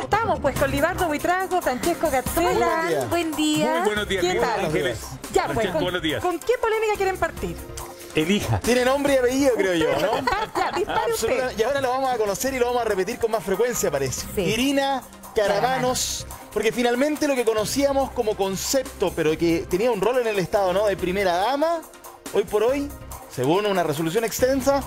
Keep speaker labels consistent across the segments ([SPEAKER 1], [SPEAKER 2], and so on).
[SPEAKER 1] estamos, pues, con Libardo Buitrago, Francesco Gazzella.
[SPEAKER 2] Buen día.
[SPEAKER 3] Muy buenos días,
[SPEAKER 1] ¿Qué tal?
[SPEAKER 3] Ángeles.
[SPEAKER 1] Ya, pues,
[SPEAKER 3] Buenos días.
[SPEAKER 1] ¿con qué polémica quieren partir?
[SPEAKER 3] Elija.
[SPEAKER 2] Tiene nombre y apellido, creo yo, ¿no?
[SPEAKER 1] Ya, dispare usted.
[SPEAKER 2] Y ahora lo vamos a conocer y lo vamos a repetir con más frecuencia, parece.
[SPEAKER 1] Sí.
[SPEAKER 2] Irina Karamanos, porque finalmente lo que conocíamos como concepto, pero que tenía un rol en el Estado, ¿no? De primera dama, hoy por hoy, según una resolución exenta,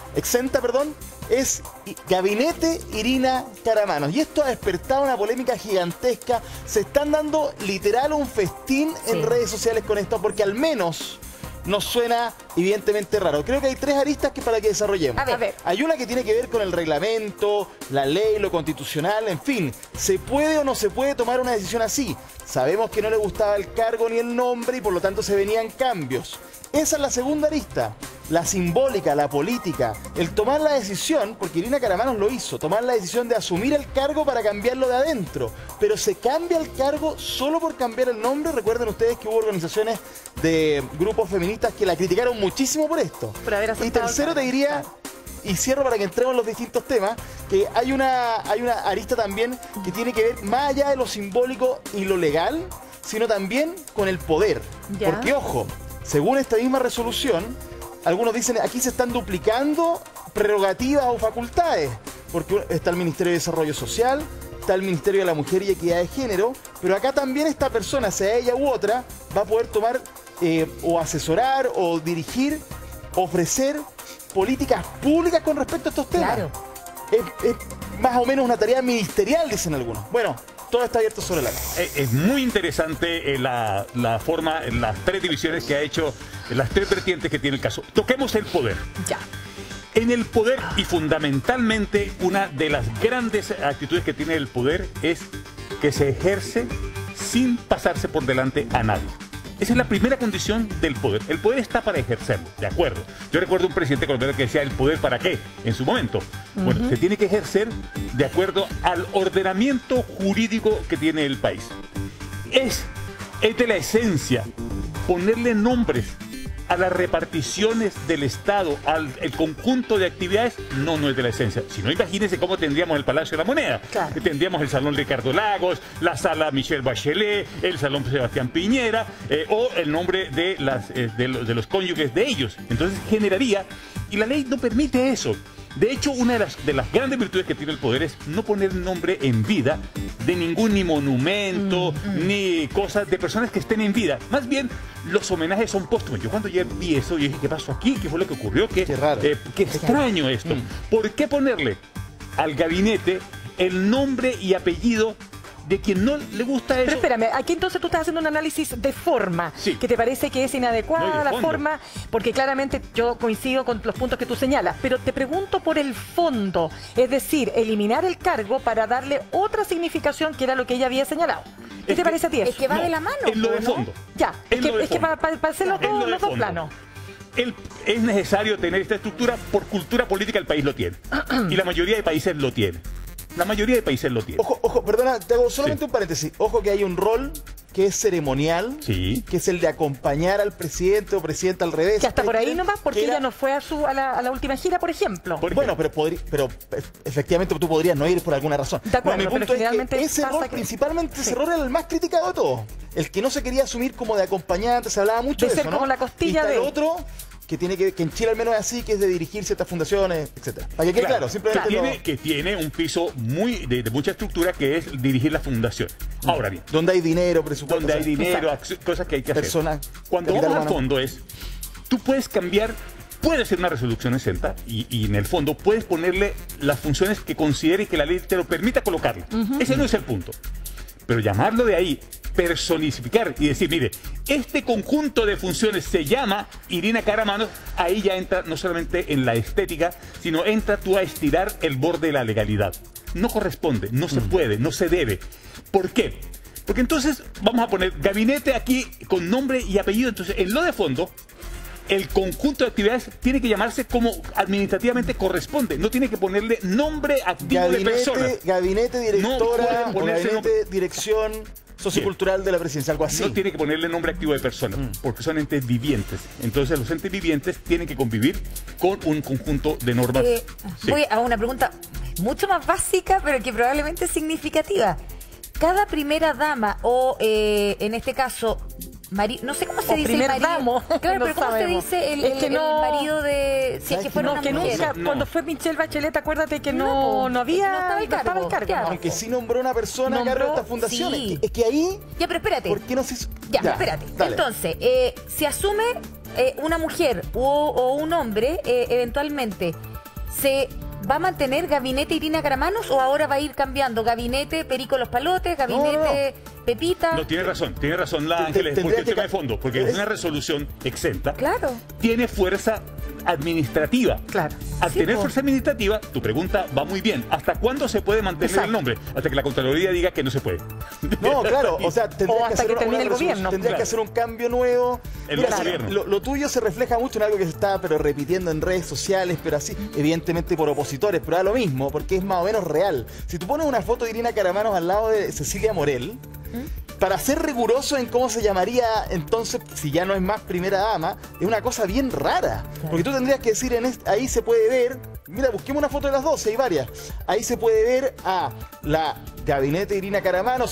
[SPEAKER 2] es Gabinete Irina Karamanos. Y esto ha despertado una polémica gigantesca. Se están dando literal un festín en redes sociales con esto, porque al menos nos suena evidentemente raro. Creo que hay tres aristas para que desarrollemos.
[SPEAKER 1] A ver.
[SPEAKER 2] Hay una que tiene que ver con el reglamento, la ley, lo constitucional, en fin. ¿Se puede o no se puede tomar una decisión así? Sabemos que no le gustaba el cargo ni el nombre y por lo tanto se venían cambios. Esa es la segunda arista, la simbólica, la política, el tomar la decisión, porque Irina Karamanos lo hizo, tomar la decisión de asumir el cargo para cambiarlo de adentro. Pero se cambia el cargo solo por cambiar el nombre. Recuerden ustedes que hubo organizaciones de grupos feministas que la criticaron muchísimo por esto.
[SPEAKER 1] Por haber
[SPEAKER 2] Y
[SPEAKER 1] aceptado
[SPEAKER 2] tercero
[SPEAKER 1] el
[SPEAKER 2] te
[SPEAKER 1] cargo.
[SPEAKER 2] diría, y cierro para que entremos en los distintos temas, que hay una arista también que tiene que ver más allá de lo simbólico y lo legal, sino también con el poder.
[SPEAKER 1] Ya.
[SPEAKER 2] Porque, ojo, según esta misma resolución, algunos dicen aquí se están duplicando prerrogativas o facultades, porque está el Ministerio de Desarrollo Social, está el Ministerio de la Mujer y Equidad de Género, pero acá también esta persona, sea ella u otra, va a poder tomar o asesorar o dirigir, ofrecer políticas públicas con respecto a estos temas.
[SPEAKER 1] Claro.
[SPEAKER 2] Es más o menos una tarea ministerial, dicen algunos. Bueno, todo está abierto sobre la mesa.
[SPEAKER 3] Es muy interesante la forma, las tres divisiones que ha hecho, las tres vertientes que tiene el caso. Toquemos el poder.
[SPEAKER 1] Ya.
[SPEAKER 3] En el poder, y fundamentalmente una de las grandes actitudes que tiene el poder es que se ejerce sin pasarse por delante a nadie. Esa es la primera condición del poder. El poder está para ejercerlo, de acuerdo. Yo recuerdo un presidente colombiano que decía, ¿el poder para qué? En su momento. Bueno, se tiene que ejercer de acuerdo al ordenamiento jurídico que tiene el país. Es de la esencia ponerle nombres a las reparticiones del Estado, al conjunto de actividades, no es de la esencia. Si no, imagínense cómo tendríamos el Palacio de la Moneda.
[SPEAKER 1] Claro.
[SPEAKER 3] Tendríamos el Salón Ricardo Lagos, la Sala Michelle Bachelet, el Salón Sebastián Piñera, o el nombre de los cónyuges de ellos. Entonces generaría, y la ley no permite eso. De hecho, una de las grandes virtudes que tiene el poder es no poner nombre en vida de ningún ni monumento, ni cosas de personas que estén en vida. Más bien, los homenajes son póstumos. Yo cuando ya vi eso, yo dije, ¿qué pasó aquí? ¿Qué fue lo que ocurrió? Qué
[SPEAKER 2] raro.
[SPEAKER 3] Qué extraño esto. ¿Por qué ponerle al gabinete el nombre y apellido de quien no le gusta eso?
[SPEAKER 1] Pero espérame, aquí entonces tú estás haciendo un análisis de forma,
[SPEAKER 3] Sí.
[SPEAKER 1] que te parece que es inadecuada
[SPEAKER 3] No, y de
[SPEAKER 1] la
[SPEAKER 3] fondo.
[SPEAKER 1] forma, porque claramente yo coincido con los puntos que tú señalas, pero te pregunto por el fondo, es decir, eliminar el cargo para darle otra significación que era lo que ella había señalado. ¿Qué te parece a ti eso?
[SPEAKER 4] Es que va de la mano.
[SPEAKER 3] En lo de
[SPEAKER 4] ¿no?
[SPEAKER 3] fondo.
[SPEAKER 1] Ya, es
[SPEAKER 3] En lo de
[SPEAKER 1] que
[SPEAKER 3] fondo.
[SPEAKER 1] para hacer los
[SPEAKER 3] En lo de
[SPEAKER 1] dos
[SPEAKER 3] fondo.
[SPEAKER 1] planos.
[SPEAKER 3] Es necesario tener esta estructura, por cultura política el país lo tiene. Y la mayoría de países lo tiene. La mayoría de países lo tiene.
[SPEAKER 2] Ojo, perdona, te hago solamente un paréntesis. Ojo que hay un rol que es ceremonial,
[SPEAKER 3] Sí.
[SPEAKER 2] que es el de acompañar al presidente o presidenta al revés.
[SPEAKER 1] Que hasta por ahí nomás, porque
[SPEAKER 2] Que era-
[SPEAKER 1] ella no fue a la última gira, por ejemplo.
[SPEAKER 3] Por
[SPEAKER 2] Bueno,
[SPEAKER 3] ejemplo.
[SPEAKER 2] pero efectivamente tú podrías no ir por alguna razón.
[SPEAKER 1] De acuerdo,
[SPEAKER 2] Mi
[SPEAKER 1] pero
[SPEAKER 2] punto es
[SPEAKER 1] generalmente
[SPEAKER 2] que ese
[SPEAKER 1] pasa
[SPEAKER 2] rol,
[SPEAKER 1] que-
[SPEAKER 2] principalmente
[SPEAKER 1] Sí.
[SPEAKER 2] ese rol era el más criticado de todos. El que no se quería asumir como de acompañante, se hablaba mucho
[SPEAKER 1] De
[SPEAKER 2] de,
[SPEAKER 1] ser
[SPEAKER 2] eso, ¿no?
[SPEAKER 1] como la costilla
[SPEAKER 2] y está
[SPEAKER 1] de-
[SPEAKER 2] el otro que tiene que en Chile al menos es así, que es de dirigir ciertas fundaciones, etcétera. Para que quede claro, simplemente
[SPEAKER 3] que tiene un piso de mucha estructura que es dirigir la fundación. Ahora bien,
[SPEAKER 2] donde hay dinero, presupuesto,
[SPEAKER 3] donde hay
[SPEAKER 2] o sea,
[SPEAKER 3] dinero, cosas que hay que hacer.
[SPEAKER 2] Personas,
[SPEAKER 3] Cuando
[SPEAKER 2] capital
[SPEAKER 3] vamos al
[SPEAKER 2] humano.
[SPEAKER 3] fondo es, tú puedes cambiar, puedes hacer una resolución exenta y en el fondo puedes ponerle las funciones que consideres que la ley te lo permita colocarle. Ese no es el punto. Pero llamarlo de ahí, personificar y decir, mire, este conjunto de funciones se llama Irina Karamanos, ahí ya entra no solamente en la estética, sino entra tú a estirar el borde de la legalidad. No corresponde, no se puede, no se debe. ¿Por qué? Porque entonces vamos a poner gabinete aquí con nombre y apellido. Entonces, en lo de fondo, el conjunto de actividades tiene que llamarse como administrativamente corresponde. No tiene que ponerle nombre activo de persona.
[SPEAKER 2] Gabinete, directora,
[SPEAKER 3] pueden
[SPEAKER 2] o
[SPEAKER 3] ponerse
[SPEAKER 2] gabinete,
[SPEAKER 3] nombre.
[SPEAKER 2] dirección sociocultural de la presidencia, algo así.
[SPEAKER 3] No tiene que ponerle nombre activo de persona, porque son entes vivientes. Entonces los entes vivientes tienen que convivir con un conjunto de normas. Sí.
[SPEAKER 4] Voy a una pregunta mucho más básica, pero que probablemente es significativa. Cada primera dama o, en este caso, no sé cómo se dice
[SPEAKER 1] primer
[SPEAKER 4] el marido.
[SPEAKER 1] damo.
[SPEAKER 4] Claro,
[SPEAKER 1] No
[SPEAKER 4] pero ¿cómo
[SPEAKER 1] sabemos.
[SPEAKER 4] se dice
[SPEAKER 1] Es que
[SPEAKER 4] el
[SPEAKER 1] no-
[SPEAKER 4] marido de... Si es que fuera
[SPEAKER 1] No,
[SPEAKER 4] una
[SPEAKER 1] que
[SPEAKER 4] mujer.
[SPEAKER 1] nunca,
[SPEAKER 3] No.
[SPEAKER 1] cuando fue Michelle Bachelet, acuérdate que
[SPEAKER 4] No,
[SPEAKER 1] no había,
[SPEAKER 4] no estaba el cargo, claro.
[SPEAKER 2] Aunque sí nombró una persona a cargo de esta fundación.
[SPEAKER 4] sí.
[SPEAKER 2] Es que ahí,
[SPEAKER 4] Ya, pero espérate.
[SPEAKER 2] ¿por qué no se hizo?
[SPEAKER 4] Ya, espérate.
[SPEAKER 2] dale.
[SPEAKER 4] Entonces, se asume una mujer o un hombre, eventualmente, ¿se va a mantener gabinete Irina Caramanos o ahora va a ir cambiando? Gabinete Perico Los Palotes, gabinete Pepita.
[SPEAKER 3] No, tiene razón la Ángeles,
[SPEAKER 2] tendría
[SPEAKER 3] porque el
[SPEAKER 2] que
[SPEAKER 3] tema de fondo, porque es
[SPEAKER 2] es-
[SPEAKER 3] una resolución exenta,
[SPEAKER 4] Claro.
[SPEAKER 3] tiene fuerza administrativa.
[SPEAKER 1] Claro.
[SPEAKER 3] Al
[SPEAKER 4] Sí,
[SPEAKER 3] tener
[SPEAKER 4] po.
[SPEAKER 3] fuerza administrativa, tu pregunta va muy bien. ¿Hasta cuándo se puede mantener
[SPEAKER 1] Exacto.
[SPEAKER 3] el nombre? Hasta que la Contraloría diga que no se puede.
[SPEAKER 2] No, claro, o sea,
[SPEAKER 1] O
[SPEAKER 2] tendrías
[SPEAKER 1] hasta que termine el gobierno.
[SPEAKER 2] Tendrías
[SPEAKER 3] Claro.
[SPEAKER 2] que hacer un cambio nuevo.
[SPEAKER 3] El
[SPEAKER 2] Mira,
[SPEAKER 3] gobierno.
[SPEAKER 2] lo tuyo se refleja mucho en algo que se está pero repitiendo en redes sociales, pero así, evidentemente por opositores, pero da lo mismo, porque es más o menos real. Si tú pones una foto de Irina Caramanos al lado de Cecilia Morel, para ser riguroso en cómo se llamaría entonces, si ya no es más primera dama, es una cosa bien rara. Porque tú tendrías que decir, ahí se puede ver, mira, busquemos una foto de las dos, hay varias. Ahí se puede ver a la gabinete Irina Caramanos,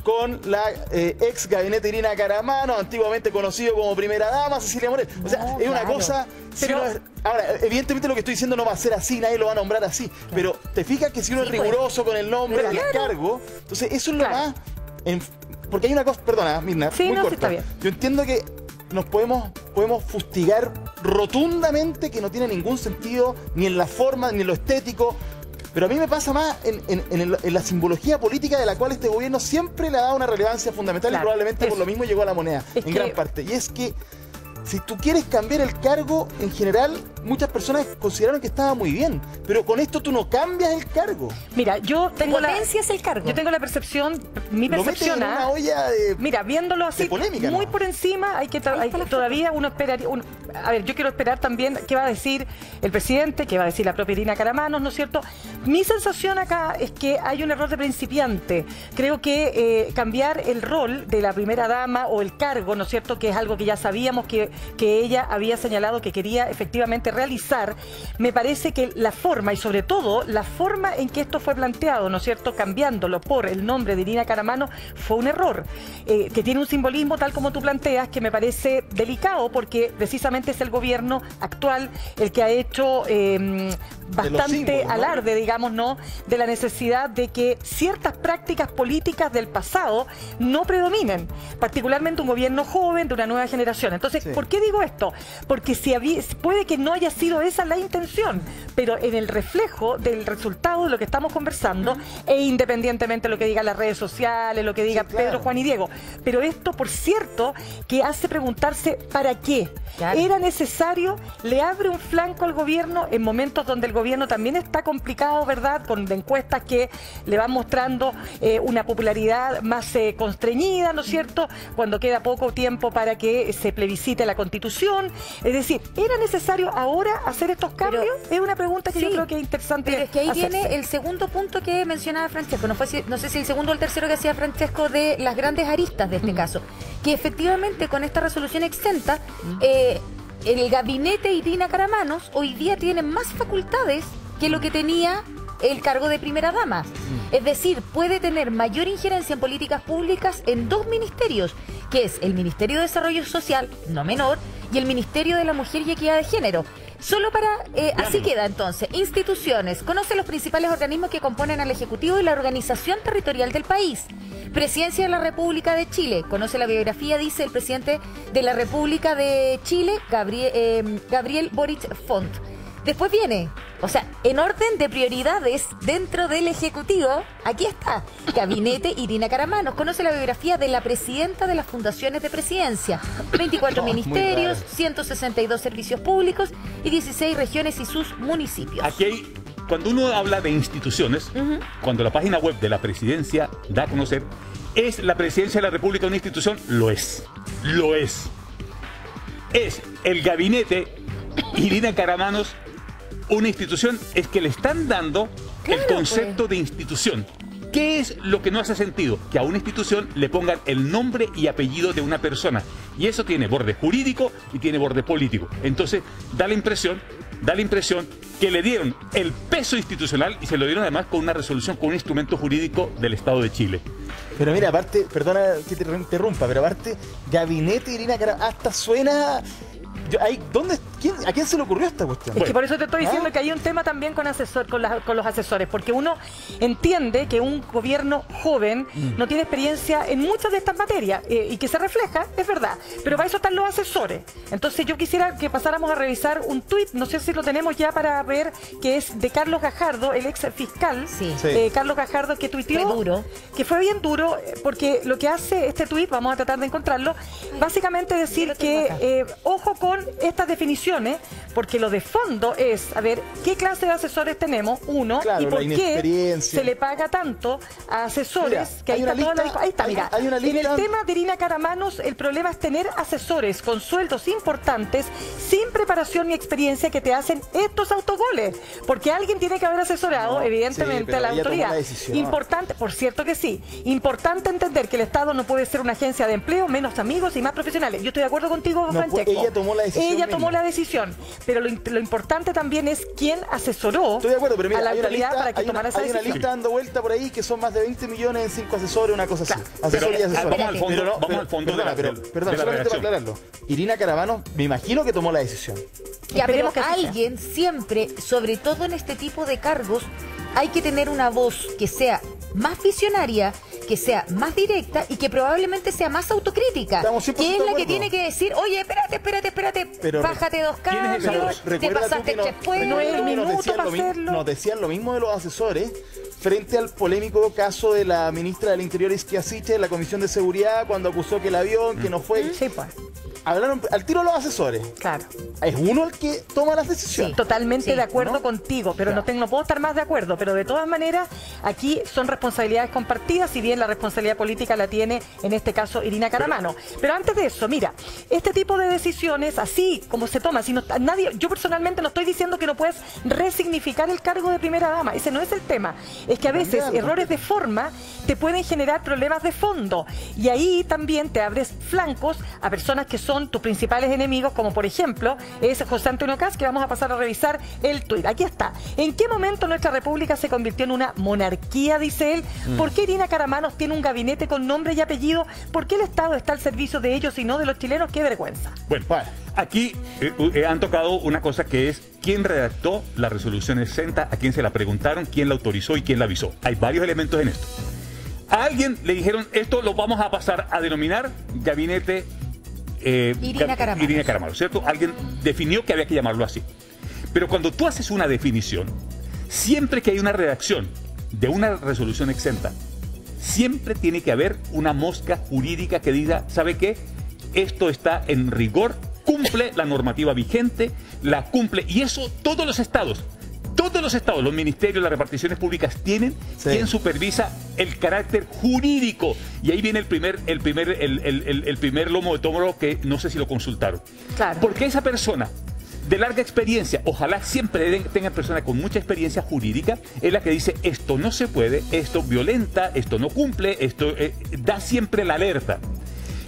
[SPEAKER 2] con la ex gabinete Irina Caramanos, antiguamente conocido como primera dama, Cecilia Morel. O sea,
[SPEAKER 4] No,
[SPEAKER 2] es una
[SPEAKER 4] claro.
[SPEAKER 2] cosa...
[SPEAKER 1] Pero-
[SPEAKER 2] ahora, evidentemente lo que estoy diciendo no va a ser así, nadie lo va a nombrar así. Pero te fijas que si uno
[SPEAKER 4] Sí,
[SPEAKER 2] es
[SPEAKER 4] pues.
[SPEAKER 2] riguroso con el nombre
[SPEAKER 4] Pero
[SPEAKER 2] del
[SPEAKER 4] claro.
[SPEAKER 2] cargo, entonces eso es lo
[SPEAKER 1] Claro.
[SPEAKER 2] más... porque hay una cosa, perdona, Mirna,
[SPEAKER 1] Sí,
[SPEAKER 2] muy
[SPEAKER 1] no, sí,
[SPEAKER 2] corta.
[SPEAKER 1] está bien.
[SPEAKER 2] Yo entiendo que nos podemos fustigar rotundamente que no tiene ningún sentido, ni en la forma, ni en lo estético. Pero a mí me pasa más en la simbología política de la cual este gobierno siempre le ha dado una relevancia fundamental
[SPEAKER 1] Claro,
[SPEAKER 2] y probablemente por
[SPEAKER 1] eso.
[SPEAKER 2] lo mismo llegó a la moneda,
[SPEAKER 1] Es
[SPEAKER 2] en
[SPEAKER 1] que-
[SPEAKER 2] gran parte. Y es que si tú quieres cambiar el cargo, en general, muchas personas consideraron que estaba muy bien. Pero con esto tú no cambias el cargo.
[SPEAKER 1] Mira, yo tengo la
[SPEAKER 4] Potencias el cargo.
[SPEAKER 1] yo tengo la percepción, mi
[SPEAKER 2] Lo metes
[SPEAKER 1] percepción,
[SPEAKER 2] en una olla de...
[SPEAKER 1] mira, viéndolo así,
[SPEAKER 2] de polémica,
[SPEAKER 1] muy
[SPEAKER 2] ¿no?
[SPEAKER 1] por encima, hay que
[SPEAKER 4] está la
[SPEAKER 1] todavía uno esperaría. A ver, yo quiero esperar también qué va a decir el presidente, qué va a decir la propia Irina Caramanos, ¿no es cierto? Mi sensación acá es que hay un error de principiante. Creo que cambiar el rol de la primera dama o el cargo, ¿no es cierto? Que es algo que ya sabíamos que ella había señalado que quería efectivamente realizar. Me parece que la forma, y sobre todo la forma en que esto fue planteado, ¿no es cierto?, cambiándolo por el nombre de Irina Caramanos, fue un error, que tiene un simbolismo tal como tú planteas, que me parece delicado, porque precisamente es el gobierno actual el que ha hecho bastante
[SPEAKER 2] símbolos, ¿no?
[SPEAKER 1] alarde, digamos, ¿no?, de la necesidad de que ciertas prácticas políticas del pasado no predominen, particularmente un gobierno joven de una nueva generación. Entonces,
[SPEAKER 2] Sí.
[SPEAKER 1] ¿por qué digo esto? Porque puede que no haya sido esa la intención, pero en el reflejo del resultado de lo que estamos conversando, e independientemente de lo que digan las redes sociales, lo que diga
[SPEAKER 2] Sí, claro.
[SPEAKER 1] Pedro, Juan y Diego, pero esto, por cierto, que hace preguntarse ¿para qué?
[SPEAKER 4] Claro.
[SPEAKER 1] ¿Era necesario? ¿Le abre un flanco al gobierno en momentos donde el gobierno también está complicado, verdad? Con encuestas que le van mostrando una popularidad más constreñida, ¿no es cierto? Cuando queda poco tiempo para que se plebiscite la Constitución. Es decir, ¿era necesario ahora hacer estos cambios? Es una pregunta que yo
[SPEAKER 4] Sí,
[SPEAKER 1] creo que es interesante.
[SPEAKER 4] Pero es que ahí
[SPEAKER 1] hacerse.
[SPEAKER 4] viene el segundo punto que mencionaba Francesco. No sé si el segundo o el tercero que hacía Francesco, de las grandes aristas de este caso. Que efectivamente con esta resolución exenta, el gabinete Irina Caramanos hoy día tiene más facultades que lo que tenía el cargo de primera dama. Es decir, puede tener mayor injerencia en políticas públicas en dos ministerios, que es el Ministerio de Desarrollo Social, no menor, y el Ministerio de la Mujer y Equidad de Género. Solo para... así queda entonces. Instituciones. Conoce los principales organismos que componen al Ejecutivo y la organización territorial del país. Presidencia de la República de Chile. Conoce la biografía, dice el presidente de la República de Chile, Gabriel Boric Font. Después viene, o sea, en orden de prioridades dentro del Ejecutivo, aquí está, Gabinete Irina Caramanos. Conoce la biografía de la presidenta de las fundaciones de presidencia, 24
[SPEAKER 2] muy
[SPEAKER 4] ministerios,
[SPEAKER 2] raro.
[SPEAKER 4] 162 servicios públicos y 16 regiones y sus municipios.
[SPEAKER 3] Aquí hay, cuando uno habla de instituciones, cuando la página web de la presidencia da a conocer, ¿es la presidencia de la República una institución? Lo es. Lo es. ¿Es el gabinete Irina Caramanos una institución? Es que le están dando
[SPEAKER 4] Claro,
[SPEAKER 3] el concepto de institución. ¿Qué es lo que no hace sentido? Que a una institución le pongan el nombre y apellido de una persona. Y eso tiene borde jurídico y tiene borde político. Entonces, da la impresión que le dieron el peso institucional y se lo dieron además con una resolución, con un instrumento jurídico del Estado de Chile.
[SPEAKER 2] Pero mira, aparte, perdona que te interrumpa, pero aparte, gabinete Irina Caramano, hasta suena... ¿A quién se le ocurrió esta cuestión?
[SPEAKER 1] Es que por eso te estoy diciendo que hay un tema también con los asesores, porque uno entiende que un gobierno joven no tiene experiencia en muchas de estas materias y que se refleja, es verdad, pero para eso están los asesores. Entonces yo quisiera que pasáramos a revisar un tuit, no sé si lo tenemos ya para ver, que es de Carlos Gajardo, el ex fiscal.
[SPEAKER 4] Sí.
[SPEAKER 1] Carlos Gajardo, que tuiteó,
[SPEAKER 4] Fue duro.
[SPEAKER 1] que fue bien duro, porque lo que hace este tuit, vamos a tratar de encontrarlo, básicamente decir que ojo con estas definiciones, porque lo de fondo es, a ver, ¿qué clase de asesores tenemos? Uno,
[SPEAKER 2] Claro,
[SPEAKER 1] y por
[SPEAKER 2] la
[SPEAKER 1] qué
[SPEAKER 2] inexperiencia.
[SPEAKER 1] se le paga tanto a asesores,
[SPEAKER 2] Mira,
[SPEAKER 1] que ahí
[SPEAKER 2] hay
[SPEAKER 1] está
[SPEAKER 2] una
[SPEAKER 1] toda
[SPEAKER 2] lista,
[SPEAKER 1] ahí está, mira.
[SPEAKER 2] hay una
[SPEAKER 1] En
[SPEAKER 2] lista.
[SPEAKER 1] el tema de Irina Caramanos, el problema es tener asesores con sueldos importantes, sin preparación ni experiencia, que te hacen estos autogoles, porque alguien tiene que haber asesorado,
[SPEAKER 2] No,
[SPEAKER 1] evidentemente,
[SPEAKER 2] sí, pero
[SPEAKER 1] a la
[SPEAKER 2] ella tomó
[SPEAKER 1] autoridad.
[SPEAKER 2] la decisión.
[SPEAKER 1] Importante, por cierto que sí, importante entender que el Estado no puede ser una agencia de empleo, menos amigos y más profesionales. Yo estoy de acuerdo contigo,
[SPEAKER 2] No,
[SPEAKER 1] Francesco.
[SPEAKER 2] ella tomó la decisión
[SPEAKER 1] Ella
[SPEAKER 2] misma.
[SPEAKER 1] tomó la decisión, pero lo importante también es quién asesoró
[SPEAKER 2] Estoy de acuerdo, pero mira,
[SPEAKER 1] a la
[SPEAKER 2] hay una
[SPEAKER 1] autoridad
[SPEAKER 2] lista,
[SPEAKER 1] para que tomara esa
[SPEAKER 2] hay una
[SPEAKER 1] decisión.
[SPEAKER 2] lista dando vuelta por ahí que son más de 20 millones en 5 asesores, una cosa así.
[SPEAKER 1] Claro.
[SPEAKER 2] Asesores y
[SPEAKER 3] Pero,
[SPEAKER 2] asesores.
[SPEAKER 3] vamos al fondo,
[SPEAKER 2] Pero
[SPEAKER 3] vamos al fondo
[SPEAKER 2] perdona,
[SPEAKER 3] de la
[SPEAKER 2] solamente para
[SPEAKER 3] redacción.
[SPEAKER 2] aclararlo. Irina Caramano, me imagino que tomó la decisión.
[SPEAKER 4] Ya, pero
[SPEAKER 1] Esperemos que así sea.
[SPEAKER 4] alguien siempre, sobre todo en este tipo de cargos, hay que tener una voz que sea más visionaria, que sea más directa y que probablemente sea más autocrítica.
[SPEAKER 2] Estamos 100%
[SPEAKER 4] Que es
[SPEAKER 2] de
[SPEAKER 4] la que
[SPEAKER 2] acuerdo.
[SPEAKER 4] tiene que decir, oye, espérate,
[SPEAKER 2] Pero
[SPEAKER 4] bájate 2
[SPEAKER 3] ¿quién es esa
[SPEAKER 4] cambios,
[SPEAKER 3] voz?
[SPEAKER 4] te
[SPEAKER 2] Recuerda tú
[SPEAKER 4] pasaste
[SPEAKER 2] que
[SPEAKER 4] 3 pueblos.
[SPEAKER 1] no es el
[SPEAKER 2] nos
[SPEAKER 1] minuto
[SPEAKER 2] decían
[SPEAKER 1] para
[SPEAKER 2] lo mismo-
[SPEAKER 1] hacerlo.
[SPEAKER 2] nos decían lo mismo de los asesores frente al polémico caso de la ministra del Interior Isquiasiche en la Comisión de Seguridad cuando acusó que el avión, que no fue.
[SPEAKER 1] Sí, pues,
[SPEAKER 2] Hablaron al tiro los asesores.
[SPEAKER 1] claro.
[SPEAKER 2] Es uno el que toma las decisiones.
[SPEAKER 1] Totalmente
[SPEAKER 4] Sí,
[SPEAKER 1] de acuerdo
[SPEAKER 2] ¿no?
[SPEAKER 1] contigo, pero
[SPEAKER 2] Ya.
[SPEAKER 1] no puedo estar más de acuerdo. Pero de todas maneras, aquí son responsabilidades compartidas, si bien la responsabilidad política la tiene, en este caso, Irina Caramano. Pero antes de eso, mira, este tipo de decisiones, así como se toma, si no, nadie, yo personalmente no estoy diciendo que no puedes resignificar el cargo de primera dama, ese no es el tema. Es que a veces
[SPEAKER 2] Cambiarlo.
[SPEAKER 1] errores de forma te pueden generar problemas de fondo. Y ahí también te abres flancos a personas que son tus principales enemigos, como por ejemplo es José Antonio Kast, que vamos a pasar a revisar el tuit. Aquí está. ¿En qué momento nuestra república se convirtió en una monarquía, dice él? ¿Por qué Irina Caramanos tiene un gabinete con nombre y apellido? ¿Por qué el Estado está al servicio de ellos y no de los chilenos? ¡Qué vergüenza!
[SPEAKER 3] Bueno, aquí han tocado una cosa que es quién redactó la resolución 60, a quién se la preguntaron, quién la autorizó y quién la avisó. Hay varios elementos en esto. A alguien le dijeron, esto lo vamos a pasar a denominar gabinete
[SPEAKER 4] Irina Caramanos.
[SPEAKER 3] Irina Caramanos, ¿cierto? Alguien definió que había que llamarlo así. Pero cuando tú haces una definición, siempre que hay una redacción de una resolución exenta, siempre tiene que haber una mosca jurídica que diga, ¿sabe qué? Esto está en rigor, cumple la normativa vigente, la cumple, y eso todos los estados, los ministerios, las reparticiones públicas tienen
[SPEAKER 2] Sí.
[SPEAKER 3] quien supervisa el carácter jurídico. Y ahí viene el primer lomo de toro que no sé si lo consultaron.
[SPEAKER 1] Claro.
[SPEAKER 3] Porque esa persona de larga experiencia, ojalá siempre tenga personas con mucha experiencia jurídica, es la que dice esto no se puede, esto violenta, esto no cumple, esto da siempre la alerta.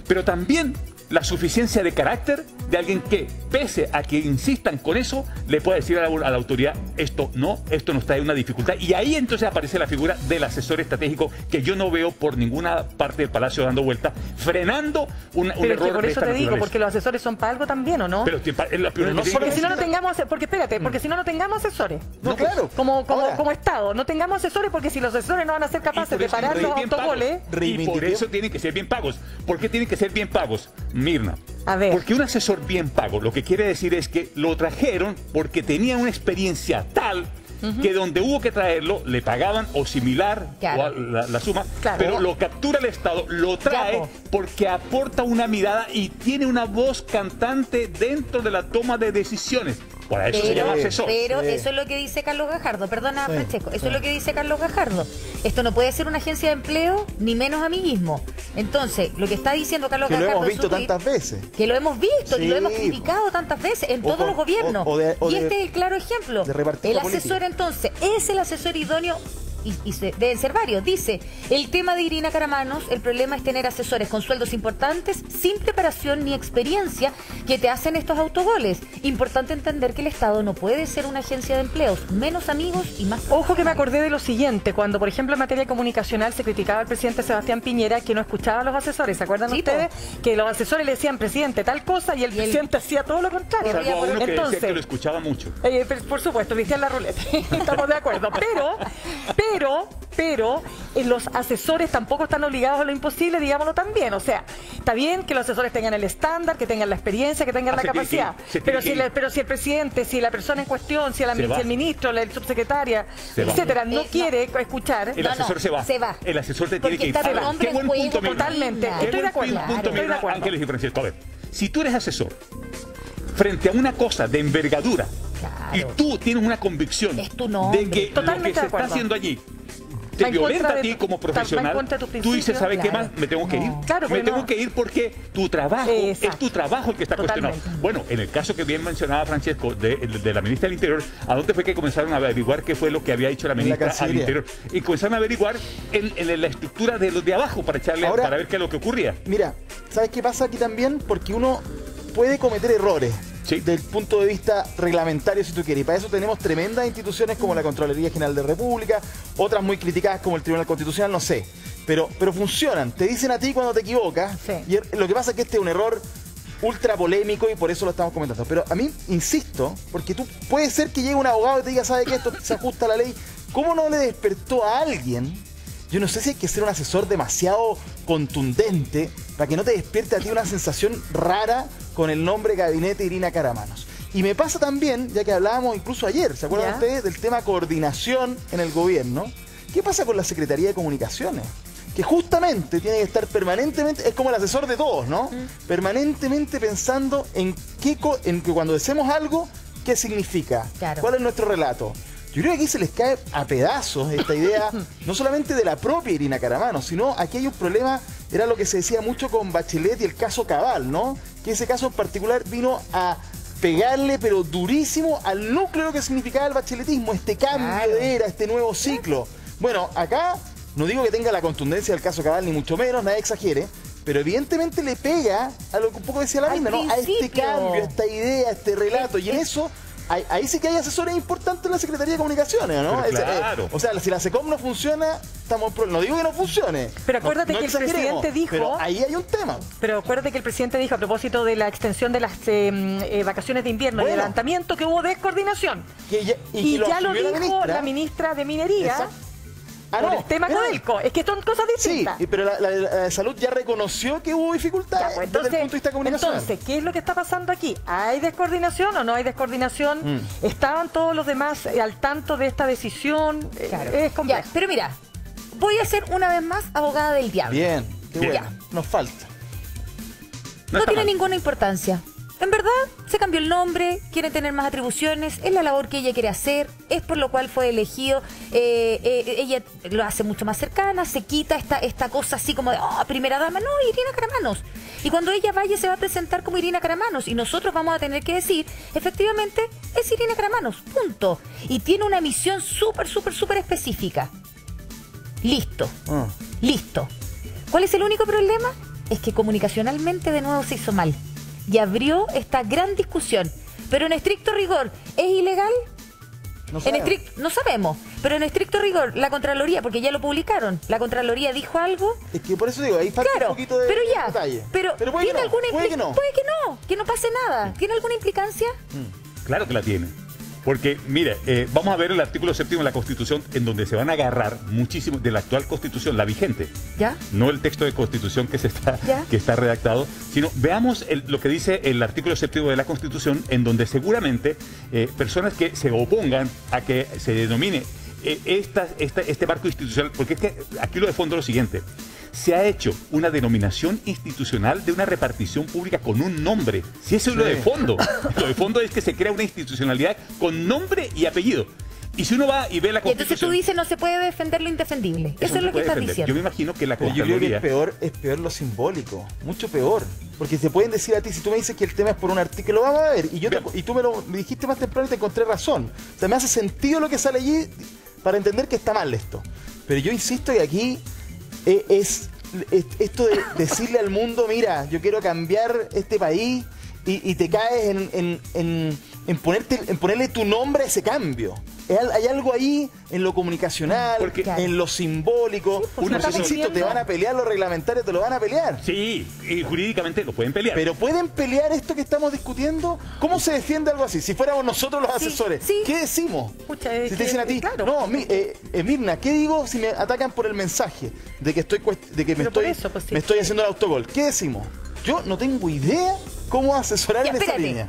[SPEAKER 3] Pero también la suficiencia de carácter de alguien que, pese a que insistan con eso, le puede decir a la autoridad, esto no está en una dificultad. Y ahí entonces aparece la figura del asesor estratégico, que yo no veo por ninguna parte del Palacio dando vuelta, frenando un
[SPEAKER 1] Pero es que
[SPEAKER 3] error
[SPEAKER 1] por
[SPEAKER 3] de
[SPEAKER 1] eso
[SPEAKER 3] esta
[SPEAKER 1] te digo,
[SPEAKER 3] naturaleza.
[SPEAKER 1] porque los asesores son para algo también, ¿o no?
[SPEAKER 3] Pero es la primera
[SPEAKER 2] no
[SPEAKER 3] que
[SPEAKER 2] solo
[SPEAKER 1] Porque si no, no
[SPEAKER 3] tiene-
[SPEAKER 1] tengamos, porque espérate, porque si no, no tengamos asesores.
[SPEAKER 2] No, claro.
[SPEAKER 1] Como
[SPEAKER 2] Ahora,
[SPEAKER 1] Estado, no tengamos asesores, porque si los asesores no van a ser
[SPEAKER 3] Y
[SPEAKER 1] capaces
[SPEAKER 3] por
[SPEAKER 1] de
[SPEAKER 3] eso
[SPEAKER 1] parar
[SPEAKER 3] tienen
[SPEAKER 1] los
[SPEAKER 3] que ser bien
[SPEAKER 1] autogoles.
[SPEAKER 3] pagos. Y por
[SPEAKER 2] Reivindiqué.
[SPEAKER 3] eso tienen que ser bien pagos. ¿Por qué tienen que ser bien pagos, Mirna?
[SPEAKER 1] A ver.
[SPEAKER 3] Porque un asesor bien pago lo que quiere decir es que lo trajeron porque tenía una experiencia tal que donde hubo que traerlo le pagaban o similar
[SPEAKER 4] Claro.
[SPEAKER 3] o la suma,
[SPEAKER 1] Claro.
[SPEAKER 3] pero lo captura el Estado, lo trae
[SPEAKER 1] po.
[SPEAKER 3] porque aporta una mirada y tiene una voz cantante dentro de la toma de decisiones. Por eso se llama asesor.
[SPEAKER 4] Pero
[SPEAKER 2] Sí.
[SPEAKER 4] eso es lo que dice Carlos Gajardo. Perdona,
[SPEAKER 2] Sí,
[SPEAKER 4] Francesco. Eso
[SPEAKER 2] sí.
[SPEAKER 4] es lo que dice Carlos Gajardo. Esto no puede ser una agencia de empleo, ni menos amiguismo. Entonces, lo que está diciendo Carlos
[SPEAKER 2] Que lo
[SPEAKER 4] Gajardo
[SPEAKER 2] hemos
[SPEAKER 4] en su
[SPEAKER 2] visto
[SPEAKER 4] tuit,
[SPEAKER 2] tantas veces.
[SPEAKER 4] que lo hemos visto y
[SPEAKER 2] Sí.
[SPEAKER 4] lo hemos criticado tantas veces en
[SPEAKER 2] O
[SPEAKER 4] todos
[SPEAKER 2] con-
[SPEAKER 4] los gobiernos.
[SPEAKER 2] o de-
[SPEAKER 4] y este es el claro ejemplo.
[SPEAKER 2] de repartir
[SPEAKER 4] El
[SPEAKER 2] la
[SPEAKER 4] asesor
[SPEAKER 2] política.
[SPEAKER 4] entonces es el asesor idóneo deben ser varios. Dice, el tema de Irina Karamanos, el problema es tener asesores con sueldos importantes, sin preparación ni experiencia, que te hacen estos autogoles. Importante entender que el Estado no puede ser una agencia de empleos, menos amigos y más...
[SPEAKER 1] Ojo que me acordé de lo siguiente, cuando por ejemplo en materia comunicacional se criticaba al presidente Sebastián Piñera que no escuchaba a los asesores. ¿Se acuerdan ustedes? Que los asesores le decían, presidente, tal cosa, y el presidente hacía todo lo contrario.
[SPEAKER 3] Salvo a uno que decía que lo escuchaba mucho.
[SPEAKER 1] Por supuesto, Cristian La Ruleta. Estamos de acuerdo. Pero los asesores tampoco están obligados a lo imposible, digámoslo también. O sea, está bien que los asesores tengan el estándar, que tengan la experiencia, que tengan la capacidad. Pero si el presidente, si la persona en cuestión, si el ministro, la subsecretaria, etcétera, no quiere escuchar,
[SPEAKER 3] el asesor se va. El asesor te tiene que ir.
[SPEAKER 4] Qué buen punto,
[SPEAKER 1] totalmente. Estoy de acuerdo.
[SPEAKER 3] Ángeles y Francisco, a ver, si tú eres asesor frente a una cosa de envergadura, y tú tienes una convicción de que lo que se está haciendo allí te violenta a ti como profesional, tú dices, ¿sabes qué más? Me tengo que ir. Me tengo que ir porque tu trabajo es tu trabajo el que está cuestionado. Bueno, en el caso que bien mencionaba Francesco de la ministra del Interior, ¿a dónde fue que comenzaron a averiguar qué fue lo que había hecho la ministra al Interior? Y comenzaron a averiguar en la estructura de los de abajo para ver qué es lo que ocurría.
[SPEAKER 2] Mira, ¿sabes qué pasa aquí también? Porque uno puede cometer errores. Sí. Desde el punto de vista reglamentario, si tú quieres. Y para eso tenemos tremendas instituciones como la Contraloría General de la República, otras muy criticadas como el Tribunal Constitucional, no sé. Pero funcionan. Te dicen a ti cuando te equivocas. Sí. Y lo que pasa es que este es un error ultra polémico y por eso lo estamos comentando. Pero a mí, insisto, porque tú puede ser que llegue un abogado y te diga, ¿sabe qué? Esto se ajusta a la ley. ¿Cómo no le despertó a alguien? Yo no sé si hay que ser un asesor demasiado contundente para que no te despierte a ti una sensación rara con el nombre Gabinete Irina Karamanos. Y me pasa también, ya que hablábamos incluso ayer, ¿se acuerdan ustedes del tema coordinación en el gobierno? ¿Qué pasa con la Secretaría de Comunicaciones? Que justamente tiene que estar permanentemente, es como el asesor de todos, ¿no? Permanentemente pensando en que cuando decimos algo, ¿qué significa? Claro. ¿Cuál es nuestro relato? Yo creo que aquí se les cae a pedazos esta idea, no solamente de la propia Irina Karamanos, sino aquí hay un problema, era lo que se decía mucho con Bachelet y el caso Cabal, ¿no? Que ese caso en particular vino a pegarle, pero durísimo, al núcleo que significaba el bacheletismo, este cambio de era, este nuevo ciclo. Bueno, acá no digo que tenga la contundencia del caso Cabal, ni mucho menos, nadie exagere, pero evidentemente le pega a lo que un poco decía la misma, ¿no? A este cambio, a esta idea, a este relato, y en eso... Ahí sí que hay asesores importantes en la Secretaría de Comunicaciones, ¿no?
[SPEAKER 3] Claro.
[SPEAKER 2] O sea, si la SECOM no funciona, no digo que no funcione.
[SPEAKER 1] Pero acuérdate que el presidente dijo...
[SPEAKER 2] Pero ahí hay un tema.
[SPEAKER 1] Pero acuérdate que el presidente dijo a propósito de la extensión de las vacaciones de invierno y adelantamiento que hubo descoordinación. Y ya lo dijo la ministra de Minería. Exacto. Por el tema Codelco, es que son cosas distintas.
[SPEAKER 2] Sí, pero la de salud ya reconoció que hubo dificultades desde el punto de vista comunicacional.
[SPEAKER 1] Entonces, ¿qué es lo que está pasando aquí? ¿Hay descoordinación o no hay descoordinación? ¿Estaban todos los demás al tanto de esta decisión? Es complejo.
[SPEAKER 4] Pero mira, voy a ser una vez más abogada del diablo.
[SPEAKER 2] Bien, qué bueno. Nos falta.
[SPEAKER 4] No tiene ninguna importancia. En verdad, se cambió el nombre, quiere tener más atribuciones, es la labor que ella quiere hacer, es por lo cual fue elegido, ella lo hace mucho más cercana, se quita esta cosa así como de, primera dama, no, Irina Karamanos. Y cuando ella vaya se va a presentar como Irina Karamanos y nosotros vamos a tener que decir, efectivamente, es Irina Karamanos, punto. Y tiene una misión súper específica. Listo, listo. ¿Cuál es el único problema? Es que comunicacionalmente de nuevo se hizo mal. Y abrió esta gran discusión. Pero en estricto rigor, ¿es ilegal? No sabemos. Pero en estricto rigor, la Contraloría, porque ya lo publicaron, la Contraloría dijo algo.
[SPEAKER 2] Es que por eso digo, ahí falta un poquito de detalle.
[SPEAKER 4] Pero ¿tiene alguna implicancia? Puede que no pase nada. ¿Tiene alguna implicancia?
[SPEAKER 3] Claro que la tiene. Porque, mire, vamos a ver el artículo 7 de la Constitución, en donde se van a agarrar muchísimo de la actual Constitución, la vigente.
[SPEAKER 4] ¿Ya?
[SPEAKER 3] No el texto de Constitución que está redactado, sino veamos lo que dice el artículo 7 de la Constitución, en donde seguramente personas que se opongan a que se denomine este marco institucional, porque es que aquí lo de fondo es lo siguiente. Se ha hecho una denominación institucional de una repartición pública con un nombre. Si eso es lo de fondo. Lo de fondo es que se crea una institucionalidad con nombre y apellido. Y si uno va y ve la Constitución...
[SPEAKER 4] Y entonces tú dices no se puede defender lo indefendible. Eso es lo que estás diciendo.
[SPEAKER 3] Yo me imagino que la
[SPEAKER 2] Contraloría... Yo creo que es peor lo simbólico. Mucho peor. Porque te pueden decir a ti, si tú me dices que el tema es por un artículo, lo vamos a ver. Y tú me dijiste más temprano y te encontré razón. O sea, me hace sentido lo que sale allí para entender que está mal esto. Pero yo insisto que aquí esto de decirle al mundo, mira, yo quiero cambiar este país y te caes en ponerle tu nombre a ese cambio. Hay algo ahí en lo comunicacional, en lo simbólico. Insisto, te van a pelear los reglamentarios, te lo van a pelear.
[SPEAKER 3] Sí, y jurídicamente lo pueden pelear.
[SPEAKER 2] Pero ¿pueden pelear esto que estamos discutiendo? ¿Cómo se defiende algo así? Si fuéramos nosotros los asesores, ¿qué decimos? Si te dicen a ti,
[SPEAKER 1] claro.
[SPEAKER 2] no, Mirna, ¿qué digo si me atacan por el mensaje de que me estoy haciendo el autogol? ¿Qué decimos? Yo no tengo idea cómo asesorar en esa línea.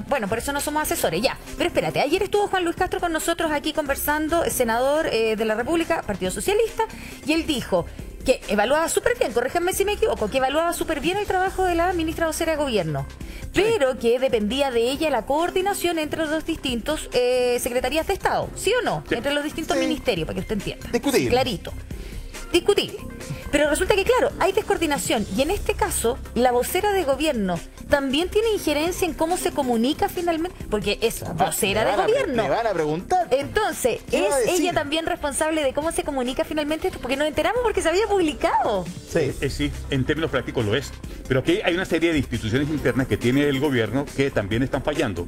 [SPEAKER 4] Bueno, por eso no somos asesores, ya. Pero espérate, ayer estuvo Juan Luis Castro con nosotros aquí conversando, senador de la República, Partido Socialista, y él dijo que evaluaba súper bien, corríjanme si me equivoco, que evaluaba súper bien el trabajo de la ministra vocera de Gobierno, pero que dependía de ella la coordinación entre los distintos secretarías de Estado, ¿sí o no? Sí. Entre los distintos ministerios, para que usted entienda.
[SPEAKER 2] Discutible.
[SPEAKER 4] Clarito. Discutible. Pero resulta que, claro, hay descoordinación y en este caso, la vocera de Gobierno también tiene injerencia en cómo se comunica finalmente, porque es vocera de Gobierno.
[SPEAKER 2] Me van a preguntar.
[SPEAKER 4] Entonces, ¿es ella también responsable de cómo se comunica finalmente esto? Porque nos enteramos porque se había publicado.
[SPEAKER 3] Sí, sí, en términos prácticos lo es. Pero aquí hay una serie de instituciones internas que tiene el Gobierno que también están fallando.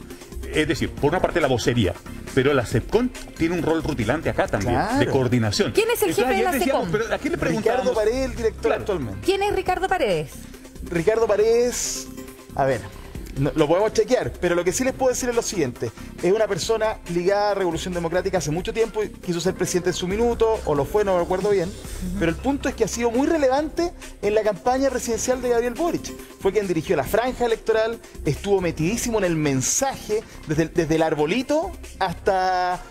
[SPEAKER 3] Es decir, por una parte la vocería, pero la SEPCON tiene un rol rutilante acá también, de coordinación.
[SPEAKER 4] ¿Quién es el jefe de la SEPCON?
[SPEAKER 3] Pero aquí le preguntamos,
[SPEAKER 2] Ricardo Paredes, el director actualmente.
[SPEAKER 4] ¿Quién es Ricardo Paredes?
[SPEAKER 2] Ricardo Paredes, a ver, lo podemos chequear, pero lo que sí les puedo decir es lo siguiente. Es una persona ligada a Revolución Democrática hace mucho tiempo, quiso ser presidente en su minuto, o lo fue, no me acuerdo bien, pero el punto es que ha sido muy relevante en la campaña presidencial de Gabriel Boric. Fue quien dirigió la franja electoral, estuvo metidísimo en el mensaje, desde el arbolito hasta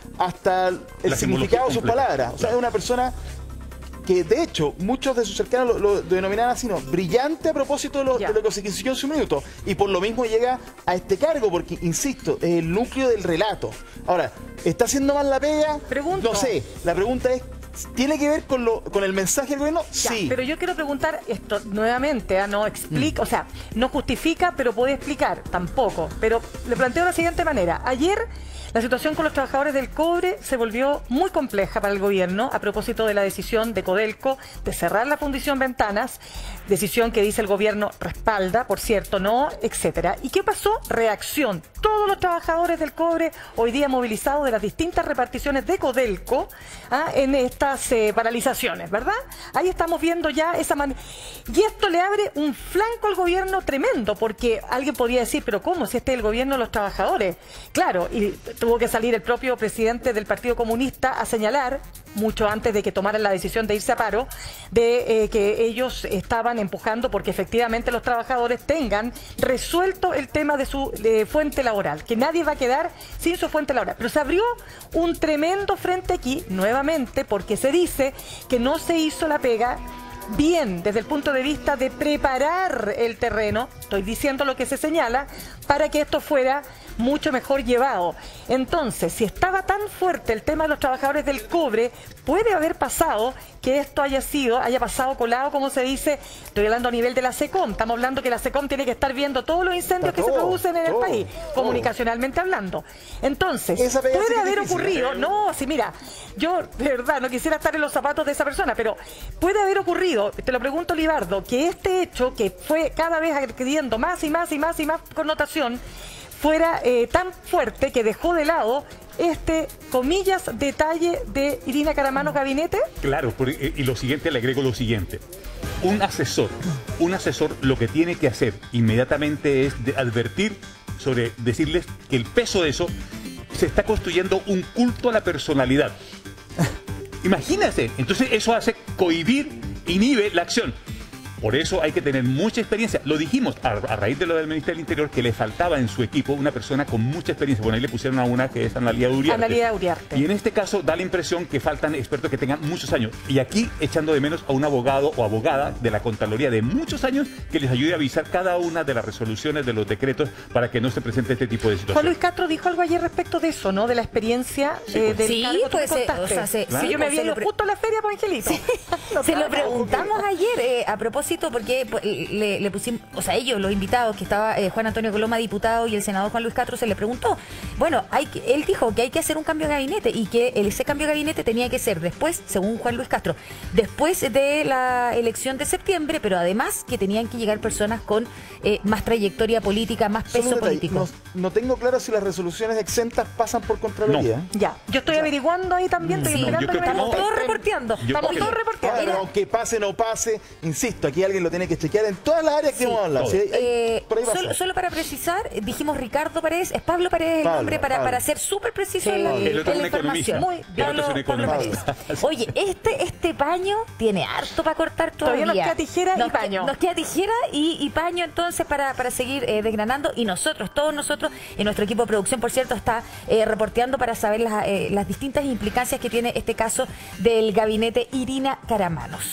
[SPEAKER 2] el significado de sus palabras. O sea, es una persona que de hecho muchos de sus cercanos lo denominaban así, ¿no? Brillante a propósito de lo que se consiguió en su minuto, y por lo mismo llega a este cargo porque, insisto, es el núcleo del relato. Ahora, ¿está haciendo mal la pega? No sé, la pregunta es, ¿tiene que ver con el mensaje del gobierno? Sí.
[SPEAKER 1] Pero yo quiero preguntar esto nuevamente, no explica, o sea, no justifica, pero puede explicar tampoco. Pero le planteo de la siguiente manera. Ayer la situación con los trabajadores del cobre se volvió muy compleja para el gobierno a propósito de la decisión de Codelco de cerrar la fundición Ventanas, decisión que dice el gobierno respalda, por cierto, no, etcétera. ¿Y qué pasó? Reacción. Todos los trabajadores del cobre hoy día movilizados de las distintas reparticiones de Codelco en estas paralizaciones, ¿verdad? Ahí estamos viendo ya esa manera. Y esto le abre un flanco al gobierno tremendo, porque alguien podría decir, pero ¿cómo? Si este es el gobierno de los trabajadores. Claro, y tuvo que salir el propio presidente del Partido Comunista a señalar, mucho antes de que tomaran la decisión de irse a paro, de que ellos estaban empujando porque efectivamente los trabajadores tengan resuelto el tema de su fuente laboral, que nadie va a quedar sin su fuente laboral. Pero se abrió un tremendo frente aquí, nuevamente, porque se dice que no se hizo la pega bien desde el punto de vista de preparar el terreno, estoy diciendo lo que se señala, para que esto fuera mucho mejor llevado. Entonces, si estaba tan fuerte el tema de los trabajadores del cobre, puede haber pasado que esto haya pasado colado, como se dice, estoy hablando a nivel de la SECOM, estamos hablando que la SECOM tiene que estar viendo todos los incendios que se producen en el país, comunicacionalmente hablando. Entonces, puede haber ocurrido, mira, yo de verdad no quisiera estar en los zapatos de esa persona, pero puede haber ocurrido, te lo pregunto, Libardo, que este hecho, que fue cada vez adquiriendo más y más connotación, fuera tan fuerte que dejó de lado comillas, detalle de Irina Caramanos Gabinete.
[SPEAKER 3] Claro, y lo siguiente, le agrego lo siguiente. Un asesor lo que tiene que hacer inmediatamente es advertir decirles que el peso de eso se está construyendo un culto a la personalidad. Imagínate, entonces eso hace inhibe la acción. Por eso hay que tener mucha experiencia. Lo dijimos a raíz de lo del Ministerio del Interior, que le faltaba en su equipo una persona con mucha experiencia. Bueno, ahí le pusieron a una que es Analía Uriarte. Y en este caso da la impresión que faltan expertos que tengan muchos años. Y aquí echando de menos a un abogado o abogada de la Contraloría de muchos años que les ayude a avisar cada una de las resoluciones de los decretos para que no se presente este tipo de situaciones.
[SPEAKER 1] Juan Luis Castro dijo algo ayer respecto de eso, ¿no? De la experiencia del cargo que contaste.
[SPEAKER 4] Yo me había ido
[SPEAKER 1] justo a la feria, pues, Angelito. Sí.
[SPEAKER 4] Se lo preguntamos ayer a propósito porque pues, le pusimos, o sea, ellos, los invitados, que estaba Juan Antonio Coloma, diputado, y el senador Juan Luis Castro, se le preguntó. Bueno, él dijo que hay que hacer un cambio de gabinete y que ese cambio de gabinete tenía que ser después, según Juan Luis Castro, después de la elección de septiembre, pero además que tenían que llegar personas con más trayectoria política, más peso político.
[SPEAKER 2] No tengo claro si las resoluciones exentas pasan por Contraloría.
[SPEAKER 1] No. Ya, yo estoy averiguando ahí también, estoy esperando que me
[SPEAKER 4] Estamos todos reporteando.
[SPEAKER 1] Estamos todos reporteando.
[SPEAKER 2] Pero aunque pase o no pase, insisto, aquí alguien lo tiene que chequear en todas las áreas que hemos hablado.
[SPEAKER 3] todo.
[SPEAKER 2] Sí, por ahí pasa.
[SPEAKER 4] Solo para precisar, dijimos Ricardo Paredes, es Pablo Paredes el nombre para ser súper preciso en la
[SPEAKER 3] El otro es un
[SPEAKER 4] información.
[SPEAKER 3] economista.
[SPEAKER 4] Muy,
[SPEAKER 3] El otro es un
[SPEAKER 4] Pablo
[SPEAKER 3] economista.
[SPEAKER 4] Paredes. Oye, este paño tiene harto para cortar todavía.
[SPEAKER 1] Todavía nos queda tijera y paño.
[SPEAKER 4] Nos queda tijera y paño entonces para seguir desgranando, y nosotros, todos nosotros, en nuestro equipo de producción, por cierto, está reporteando para saber las distintas implicancias que tiene este caso del gabinete Irina Karamanos.